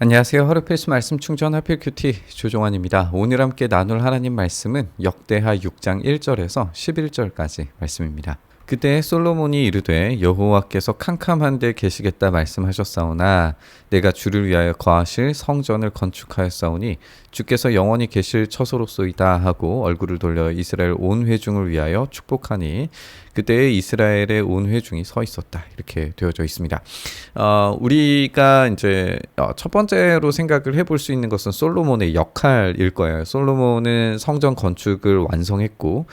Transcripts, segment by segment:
안녕하세요. 하루필수 말씀 충전 하필 큐티 조종환입니다. 오늘 함께 나눌 하나님 말씀은 역대하 6장 1절에서 11절까지 말씀입니다. 그때 솔로몬이 이르되 여호와께서 캄캄한 데 계시겠다 말씀하셨사오나 내가 주를 위하여 거하실 성전을 건축하였사오니 주께서 영원히 계실 처소로소이다 하고 얼굴을 돌려 이스라엘 온 회중을 위하여 축복하니 그때에 이스라엘의 온 회중이 서 있었다. 이렇게 되어져 있습니다. 우리가 이제 첫 번째로 생각을 해볼 수 있는 것은 솔로몬의 역할일 거예요. 솔로몬은 성전 건축을 완성했고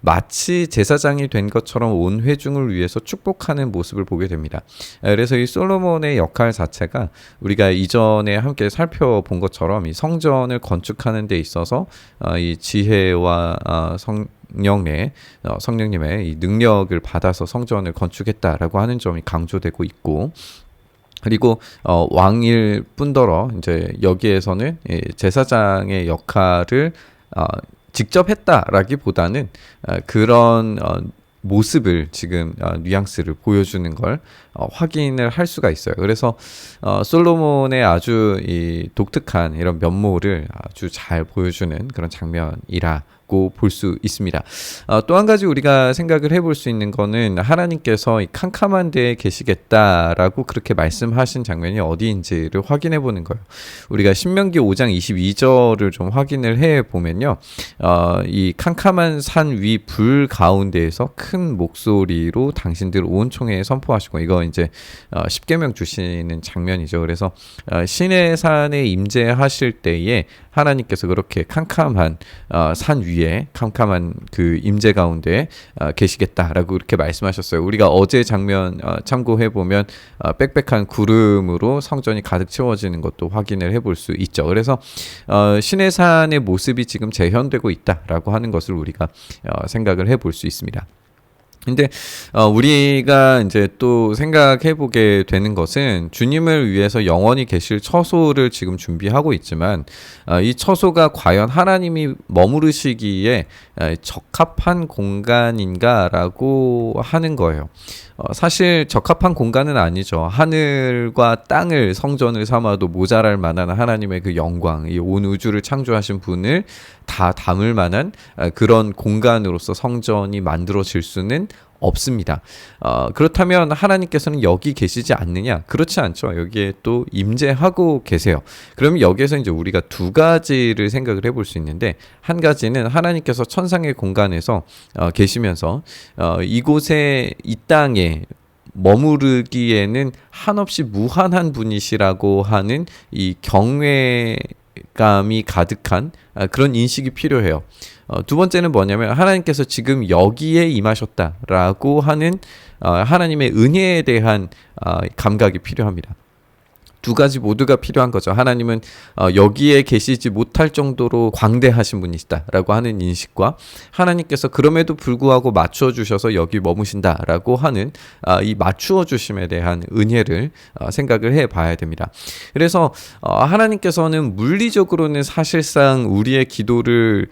마치 제사장이 된 것처럼 온 회중을 위해서 축복하는 모습을 보게 됩니다. 그래서 이 솔로몬의 역할 자체가 우리가 이전에 함께 살펴본 것처럼 이 성전을 건축하는 데 있어서 이 지혜와 성령님의 이 능력을 받아서 성전을 건축했다라고 하는 점이 강조되고 있고, 그리고 왕일 뿐더러 이제 여기에서는 제사장의 역할을 직접 했다라기보다는 그런 모습을 지금 뉘앙스를 보여주는 걸 확인을 할 수가 있어요. 그래서 솔로몬의 아주 이 독특한 이런 면모를 아주 잘 보여주는 그런 장면이라고 볼 수 있습니다. 또 한 가지 우리가 생각을 해볼 수 있는 거는 하나님께서 이 캄캄한 데에 계시겠다라고 그렇게 말씀하신 장면이 어디인지를 확인해 보는 거예요. 우리가 신명기 5장 22절을 좀 확인을 해 보면요, 이 캄캄한 산 위 불 가운데에서 큰 목소리로 당신들 온 총회에 선포하시고, 이거 이제 십계명 주시는 장면이죠. 그래서 시내 산에 임재하실 때에 하나님께서 그렇게 캄캄한 산 위에 캄캄한 그 임재 가운데 계시겠다라고 그렇게 말씀하셨어요. 우리가 어제 장면 참고해 보면 빽빽한 구름으로 성전이 가득 채워지는 것도 확인을 해볼 수 있죠. 그래서 시내산의 모습이 지금 재현되고 있다라고 하는 것을 우리가 생각을 해볼 수 있습니다. 근데 우리가 이제 또 생각해 보게 되는 것은 주님을 위해서 영원히 계실 처소를 지금 준비하고 있지만 이 처소가 과연 하나님이 머무르시기에 적합한 공간인가라고 하는 거예요. 사실 적합한 공간은 아니죠. 하늘과 땅을 성전을 삼아도 모자랄 만한 하나님의 그 영광, 이 온 우주를 창조하신 분을 다 담을 만한 그런 공간으로서 성전이 만들어질 수는 없습니다. 그렇다면 하나님께서는 여기 계시지 않느냐? 그렇지 않죠. 여기에 또 임재하고 계세요. 그러면 여기에서 이제 우리가 두 가지를 생각을 해볼 수 있는데, 한 가지는 하나님께서 천상의 공간에서 계시면서 이곳에 이 땅에 머무르기에는 한없이 무한한 분이시라고 하는 이 경외감이 가득한 그런 인식이 필요해요. 두 번째는 뭐냐면 하나님께서 지금 여기에 임하셨다라고 하는 하나님의 은혜에 대한 감각이 필요합니다. 두 가지 모두가 필요한 거죠. 하나님은 여기에 계시지 못할 정도로 광대하신 분이시다라고 하는 인식과, 하나님께서 그럼에도 불구하고 맞추어 주셔서 여기 머무신다라고 하는 이 맞추어 주심에 대한 은혜를 생각을 해봐야 됩니다. 그래서 하나님께서는 물리적으로는 사실상 우리의 기도를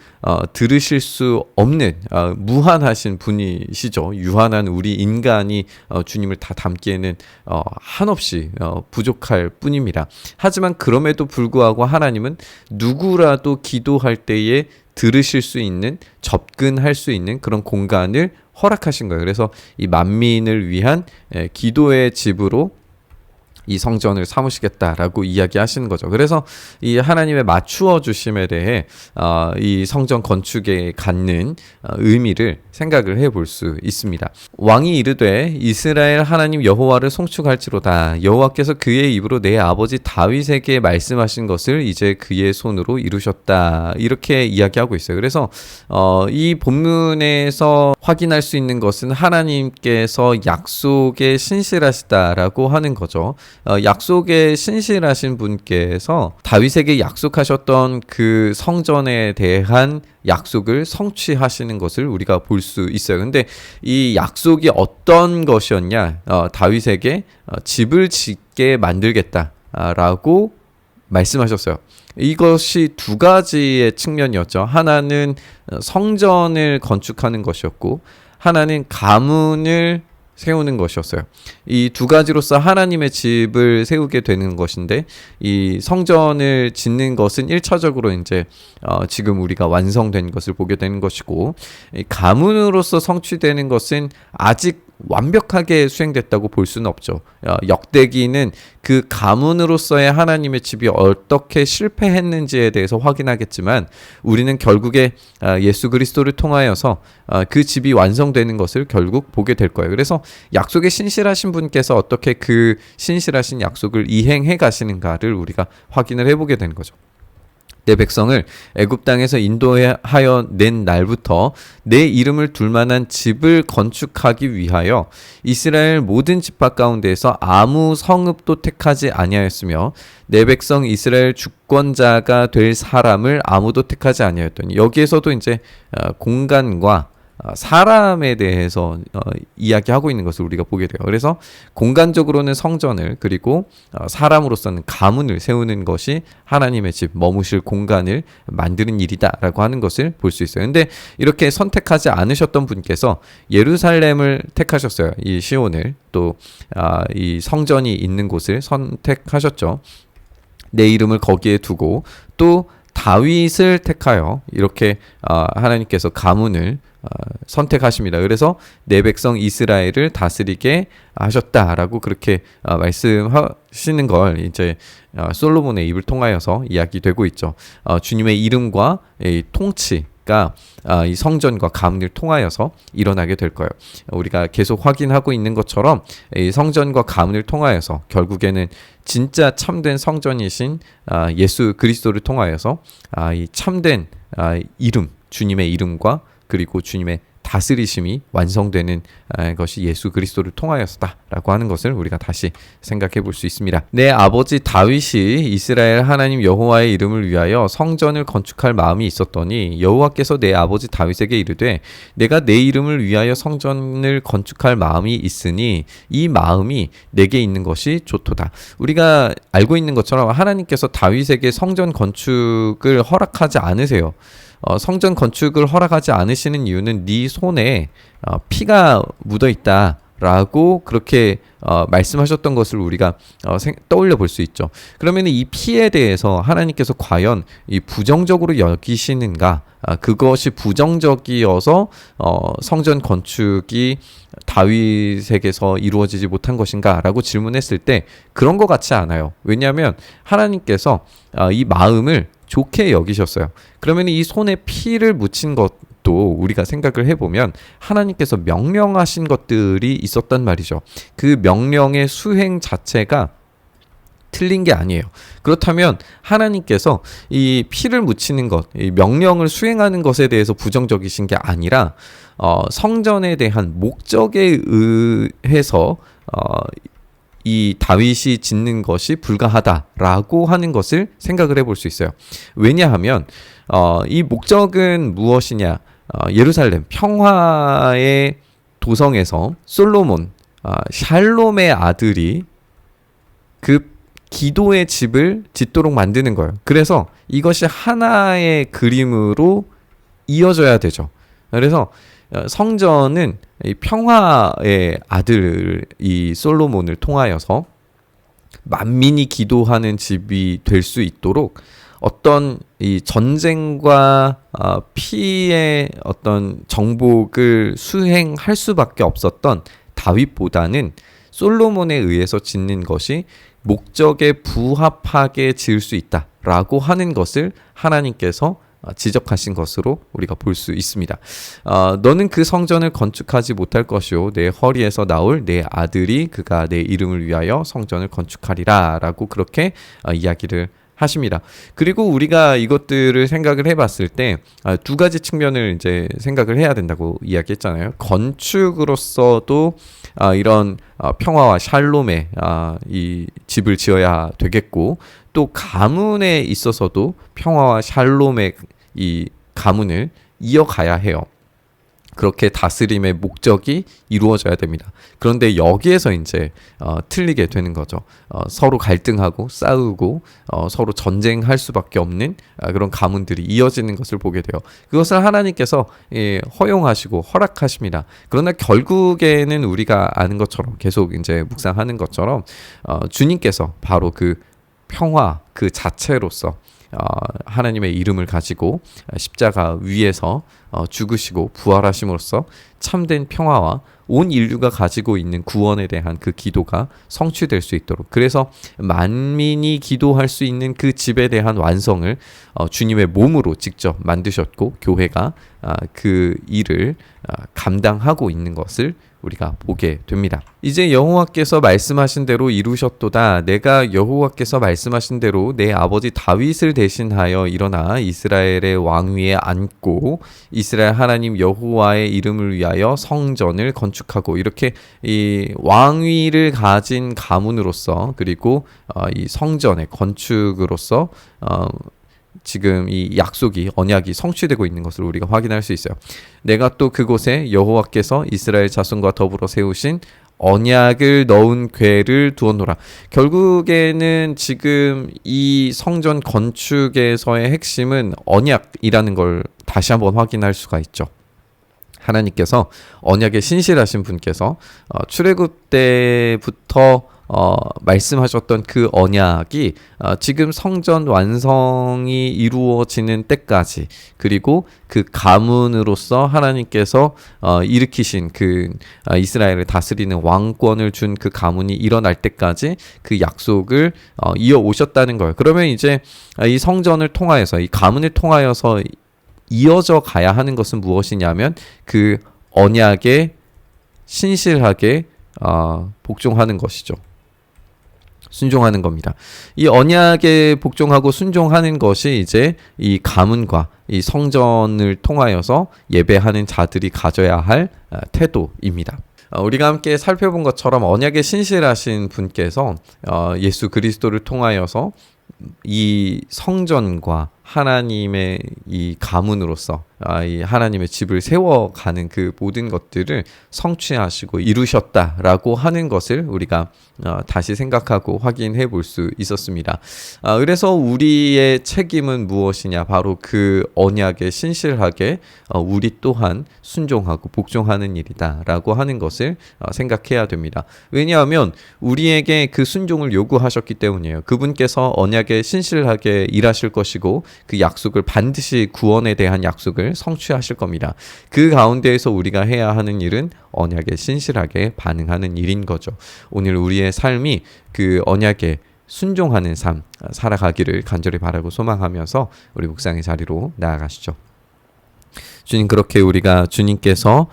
들으실 수 없는 무한하신 분이시죠. 유한한 우리 인간이 주님을 다 담기에는 한없이 부족할 뿐입니다. 하지만 그럼에도 불구하고 하나님은 누구라도 기도할 때에 들으실 수 있는, 접근할 수 있는 그런 공간을 허락하신 거예요. 그래서 이 만민을 위한 기도의 집으로 이 성전을 삼으시겠다라고 이야기하시는 거죠. 그래서 이 하나님의 맞추어 주심에 대해 이 성전 건축에 갖는 의미를 생각을 해볼 수 있습니다. 왕이 이르되 이스라엘 하나님 여호와를 송축할지로다. 여호와께서 그의 입으로 내 아버지 다윗에게 말씀하신 것을 이제 그의 손으로 이루셨다. 이렇게 이야기하고 있어요. 그래서 이 본문에서 확인할 수 있는 것은 하나님께서 약속에 신실하시다라고 하는 거죠. 약속에 신실하신 분께서 다윗에게 약속하셨던 그 성전에 대한 약속을 성취하시는 것을 우리가 볼 수 있어요. 근데 이 약속이 어떤 것이었냐? 다윗에게 집을 짓게 만들겠다라고 말씀하셨어요. 이것이 두 가지의 측면이었죠. 하나는 성전을 건축하는 것이었고, 하나는 가문을 세우는 것이었어요. 이 두 가지로서 하나님의 집을 세우게 되는 것인데, 이 성전을 짓는 것은 1차적으로 이제 지금 우리가 완성된 것을 보게 되는 것이고, 이 가문으로서 성취되는 것은 아직 완벽하게 수행됐다고 볼 수는 없죠. 역대기는 그 가문으로서의 하나님의 집이 어떻게 실패했는지에 대해서 확인하겠지만, 우리는 결국에 예수 그리스도를 통하여서 그 집이 완성되는 것을 결국 보게 될 거예요. 그래서 약속에 신실하신 분께서 어떻게 그 신실하신 약속을 이행해 가시는가를 우리가 확인을 해보게 되는 거죠. 내 백성을 애굽 땅에서 인도하여 낸 날부터 내 이름을 둘 만한 집을 건축하기 위하여 이스라엘 모든 지파 가운데에서 아무 성읍도 택하지 아니하였으며 내 백성 이스라엘 주권자가 될 사람을 아무도 택하지 아니하였더니, 여기에서도 이제 공간과 사람에 대해서 이야기하고 있는 것을 우리가 보게 돼요. 그래서 공간적으로는 성전을, 그리고 사람으로서는 가문을 세우는 것이 하나님의 집, 머무실 공간을 만드는 일이다라고 하는 것을 볼 수 있어요. 근데 이렇게 선택하지 않으셨던 분께서 예루살렘을 택하셨어요. 이 시온을, 또 이 성전이 있는 곳을 선택하셨죠. 내 이름을 거기에 두고, 또 다윗을 택하여 이렇게 하나님께서 가문을 선택하십니다. 그래서 내 백성 이스라엘을 다스리게 하셨다라고 그렇게 말씀하시는 걸 이제 솔로몬의 입을 통하여서 이야기되고 있죠. 주님의 이름과 이 통치가 이 성전과 가문을 통하여서 일어나게 될 거예요. 우리가 계속 확인하고 있는 것처럼 이 성전과 가문을 통하여서 결국에는 진짜 참된 성전이신 예수 그리스도를 통하여서 이 참된 이름, 주님의 이름과 그리고 주님의 다스리심이 완성되는 것이 예수 그리스도를 통하여서다라고 하는 것을 우리가 다시 생각해 볼 수 있습니다. 내 아버지 다윗이 이스라엘 하나님 여호와의 이름을 위하여 성전을 건축할 마음이 있었더니 여호와께서 내 아버지 다윗에게 이르되 내가 내 이름을 위하여 성전을 건축할 마음이 있으니 이 마음이 내게 있는 것이 좋도다. 우리가 알고 있는 것처럼 하나님께서 다윗에게 성전 건축을 허락하지 않으세요. 성전 건축을 허락하지 않으시는 이유는 네 손에 피가 묻어 있다라고 그렇게 말씀하셨던 것을 우리가 떠올려 볼 수 있죠. 그러면 이 피에 대해서 하나님께서 과연 이 부정적으로 여기시는가? 그것이 부정적이어서 성전 건축이 다윗에게서 이루어지지 못한 것인가? 라고 질문했을 때 그런 것 같지 않아요. 왜냐하면 하나님께서 이 마음을 좋게 여기셨어요. 그러면 이 손에 피를 묻힌 것도 우리가 생각을 해보면 하나님께서 명령하신 것들이 있었단 말이죠. 그 명령의 수행 자체가 틀린 게 아니에요. 그렇다면 하나님께서 이 피를 묻히는 것, 이 명령을 수행하는 것에 대해서 부정적이신 게 아니라 성전에 대한 목적에 의해서 이 다윗이 짓는 것이 불가하다라고 하는 것을 생각을 해볼 수 있어요. 왜냐하면 이 목적은 무엇이냐? 예루살렘 평화의 도성에서 솔로몬, 샬롬의 아들이 그 기도의 집을 짓도록 만드는 거예요. 그래서 이것이 하나의 그림으로 이어져야 되죠. 그래서 성전은 이 평화의 아들 이 솔로몬을 통하여서 만민이 기도하는 집이 될 수 있도록 어떤 이 전쟁과 피의 어떤 정복을 수행할 수밖에 없었던 다윗보다는 솔로몬에 의해서 짓는 것이 목적에 부합하게 지을 수 있다라고 하는 것을 하나님께서 지적하신 것으로 우리가 볼 수 있습니다. 너는 그 성전을 건축하지 못할 것이요 내 허리에서 나올 내 아들이 그가 내 이름을 위하여 성전을 건축하리라 라고 그렇게 이야기를 하십니다. 그리고 우리가 이것들을 생각을 해봤을 때 두 가지 측면을 이제 생각을 해야 된다고 이야기했잖아요. 건축으로서도 이런 평화와 샬롬의 이 집을 지어야 되겠고, 또 가문에 있어서도 평화와 샬롬의 이 가문을 이어가야 해요. 그렇게 다스림의 목적이 이루어져야 됩니다. 그런데 여기에서 이제 틀리게 되는 거죠. 서로 갈등하고 싸우고 서로 전쟁할 수밖에 없는 그런 가문들이 이어지는 것을 보게 돼요. 그것을 하나님께서 허용하시고 허락하십니다. 그러나 결국에는 우리가 아는 것처럼 계속 이제 묵상하는 것처럼 주님께서 바로 그 평화 그 자체로서 하나님의 이름을 가지고 십자가 위에서 죽으시고 부활하심으로써 참된 평화와 온 인류가 가지고 있는 구원에 대한 그 기도가 성취될 수 있도록, 그래서 만민이 기도할 수 있는 그 집에 대한 완성을 주님의 몸으로 직접 만드셨고 교회가 그 일을 감당하고 있는 것을 우리가 보게 됩니다. 이제 여호와께서 말씀하신 대로 이루셨도다. 내가 여호와께서 말씀하신 대로 내 아버지 다윗을 대신하여 일어나 이스라엘의 왕위에 앉고 이스라엘 하나님 여호와의 이름을 위하여 성전을 건축하고, 이렇게 이 왕위를 가진 가문으로서 그리고 이 성전의 건축으로서 지금 이 약속이 언약이 성취되고 있는 것을 우리가 확인할 수 있어요. 내가 또 그곳에 여호와께서 이스라엘 자손과 더불어 세우신 언약을 넣은 궤를 두었노라. 결국에는 지금 이 성전 건축에서의 핵심은 언약이라는 걸 다시 한번 확인할 수가 있죠. 하나님께서 언약에 신실하신 분께서 출애굽 때부터 말씀하셨던 그 언약이 지금 성전 완성이 이루어지는 때까지, 그리고 그 가문으로서 하나님께서 일으키신 그 이스라엘을 다스리는 왕권을 준 그 가문이 일어날 때까지 그 약속을 이어 오셨다는 거예요. 그러면 이제 이 성전을 통하여서, 이 가문을 통하여서 이어져 가야 하는 것은 무엇이냐면 그 언약에 신실하게 복종하는 것이죠. 순종하는 겁니다. 이 언약에 복종하고 순종하는 것이 이제 이 가문과 이 성전을 통하여서 예배하는 자들이 가져야 할 태도입니다. 우리가 함께 살펴본 것처럼 언약에 신실하신 분께서 예수 그리스도를 통하여서 이 성전과 하나님의 이 가문으로서 이 하나님의 집을 세워가는 그 모든 것들을 성취하시고 이루셨다라고 하는 것을 우리가 다시 생각하고 확인해 볼 수 있었습니다. 그래서 우리의 책임은 무엇이냐? 바로 그 언약에 신실하게 우리 또한 순종하고 복종하는 일이다라고 하는 것을 생각해야 됩니다. 왜냐하면 우리에게 그 순종을 요구하셨기 때문이에요. 그분께서 언약에 신실하게 일하실 것이고 그 약속을 반드시 구원에 대한 약속을 성취하실 겁니다. 그 가운데에서 우리가 해야 하는 일은 언약에 신실하게 반응하는 일인 거죠. 오늘 우리의 삶이 그 언약에 순종하는 삶 살아가기를 간절히 바라고 소망하면서 우리 묵상의 자리로 나아가시죠. 주님, 그렇게 우리가 주님께서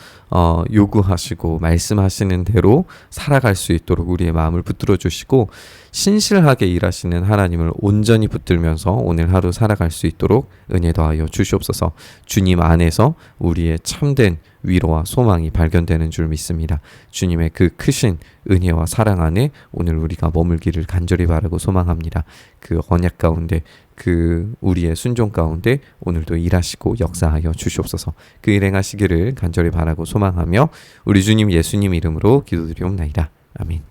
요구하시고 말씀하시는 대로 살아갈 수 있도록 우리의 마음을 붙들어 주시고 신실하게 일하시는 하나님을 온전히 붙들면서 오늘 하루 살아갈 수 있도록 은혜 더하여 주시옵소서. 주님 안에서 우리의 참된 위로와 소망이 발견되는 줄 믿습니다. 주님의 그 크신 은혜와 사랑 안에 오늘 우리가 머물기를 간절히 바라고 소망합니다. 그 언약 가운데, 그 우리의 순종 가운데 오늘도 일하시고 역사하여 주시옵소서. 그 일 행하시기를 간절히 바라고 소망하며 우리 주님 예수님 이름으로 기도드리옵나이다. 아멘.